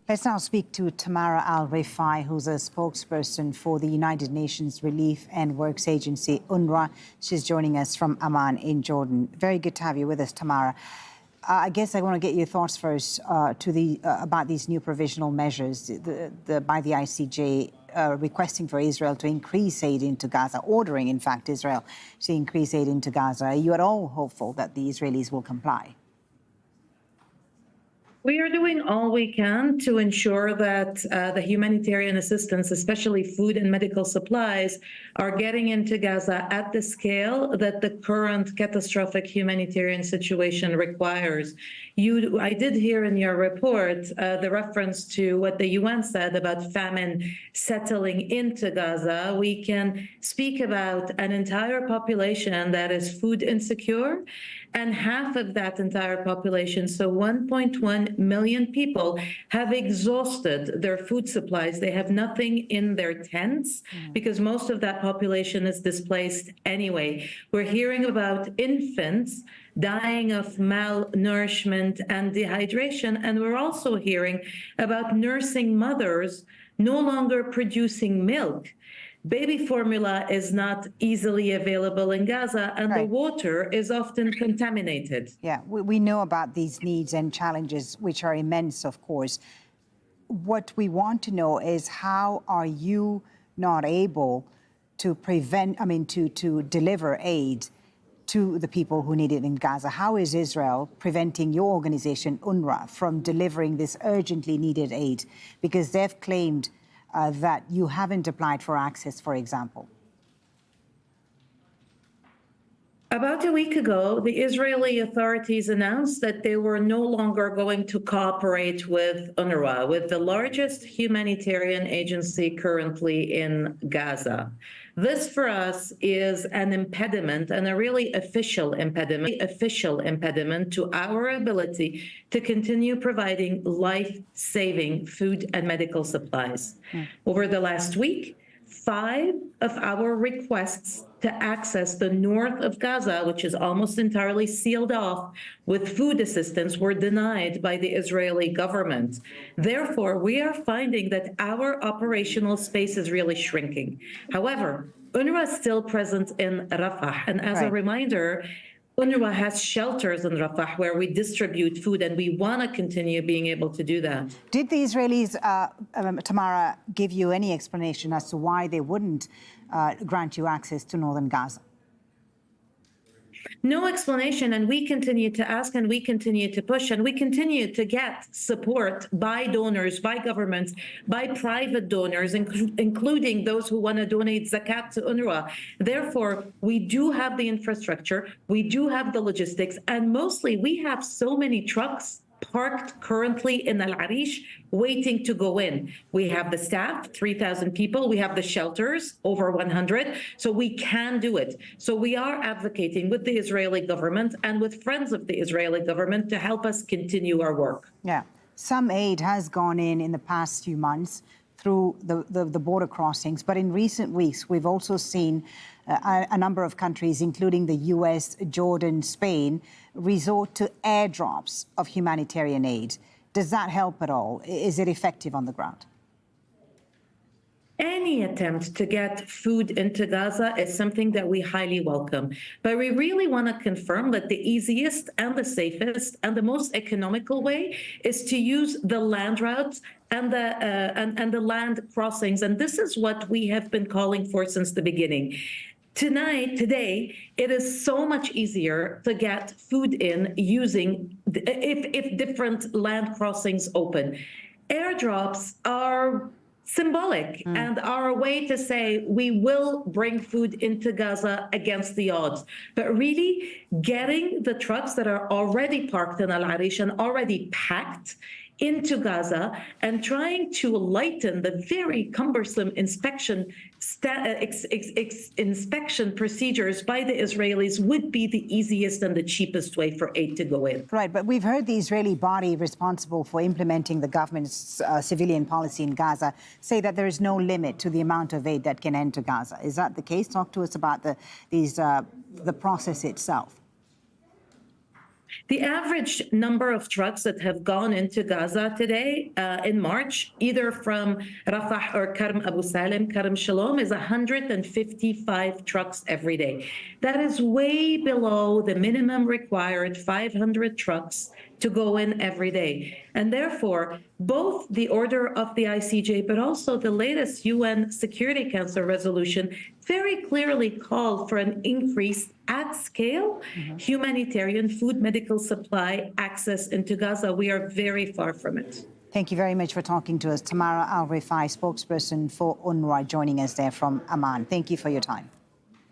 Let's now speak to Tamara Alrifai, who's a spokesperson for the United Nations Relief and Works Agency, UNRWA. She's joining us from Amman in Jordan. Very good to have you with us, Tamara. I guess I want to get your thoughts first about these new provisional measures by the ICJ requesting for Israel to increase aid into Gaza, ordering, in fact, Israel to increase aid into Gaza. Are you at all hopeful that the Israelis will comply? We are doing all we can to ensure that the humanitarian assistance, especially food and medical supplies, are getting into Gaza at the scale that the current catastrophic humanitarian situation requires. I did hear in your report the reference to what the UN said about famine settling into Gaza. We can speak about an entire population that is food insecure, and half of that entire population, so 1.1 million people, have exhausted their food supplies. They have nothing in their tents because most of that population is displaced anyway. We're hearing about infants dying of malnourishment and dehydration, and we're also hearing about nursing mothers no longer producing milk. Baby formula is not easily available in Gaza, and the water is often contaminated. Yeah, we know about these needs and challenges, which are immense, of course. What we want to know is, how are you not able to to deliver aid to the people who need it in Gaza? How is Israel preventing your organization, UNRWA, from delivering this urgently needed aid? Because they've claimed that you haven't applied for access, for example. About a week ago, the Israeli authorities announced that they were no longer going to cooperate with UNRWA, with the largest humanitarian agency currently in Gaza. This, for us, is an impediment, and a really official impediment to our ability to continue providing life-saving food and medical supplies. Over the last week, 5 of our requests to access the north of Gaza, which is almost entirely sealed off with food assistance, were denied by the Israeli government. Therefore, we are finding that our operational space is really shrinking. However, UNRWA is still present in Rafah. And as a reminder, UNRWA has shelters in Rafah where we distribute food, and we want to continue being able to do that. Did the Israelis, Tamara, give you any explanation as to why they wouldn't grant you access to northern Gaza? No explanation, and we continue to ask, and we continue to push, and we continue to get support by donors, by governments, by private donors, including those who want to donate zakat to UNRWA. Therefore, we do have the infrastructure, we do have the logistics, and mostly we have so many trucks parked currently in al-Arish waiting to go in. We have the staff, 3,000 people. We have the shelters, over 100. So we can do it. So we are advocating with the Israeli government and with friends of the Israeli government to help us continue our work. Yeah. Some aid has gone in the past few months through the border crossings. But in recent weeks, we've also seen a number of countries, including the US, Jordan, Spain, resort to airdrops of humanitarian aid. Does that help at all? Is it effective on the ground? Any attempt to get food into Gaza is something that we highly welcome. But we really want to confirm that the easiest and the safest and the most economical way is to use the land routes and the land crossings. And this is what we have been calling for since the beginning. Today, it is so much easier to get food in using, if different land crossings open. Airdrops are symbolic and are a way to say we will bring food into Gaza against the odds. But really, getting the trucks that are already parked in Al-Arish and already packed into Gaza and trying to lighten the very cumbersome inspection procedures by the Israelis would be the easiest and the cheapest way for aid to go in. Right, but we've heard the Israeli body responsible for implementing the government's civilian policy in Gaza say that there is no limit to the amount of aid that can enter Gaza. Is that the case? Talk to us about the process itself. The average number of trucks that have gone into Gaza today in March, either from Rafah or Karm Abu Salim, Karm Shalom, is 155 trucks every day. That is way below the minimum required 500 trucks to go in every day. And therefore, both the order of the ICJ, but also the latest UN Security Council resolution very clearly called for an increase at scale, humanitarian food, medical supply access into Gaza. We are very far from it. Thank you very much for talking to us. Tamara Alrifai, spokesperson for UNRWA, joining us there from Amman. Thank you for your time.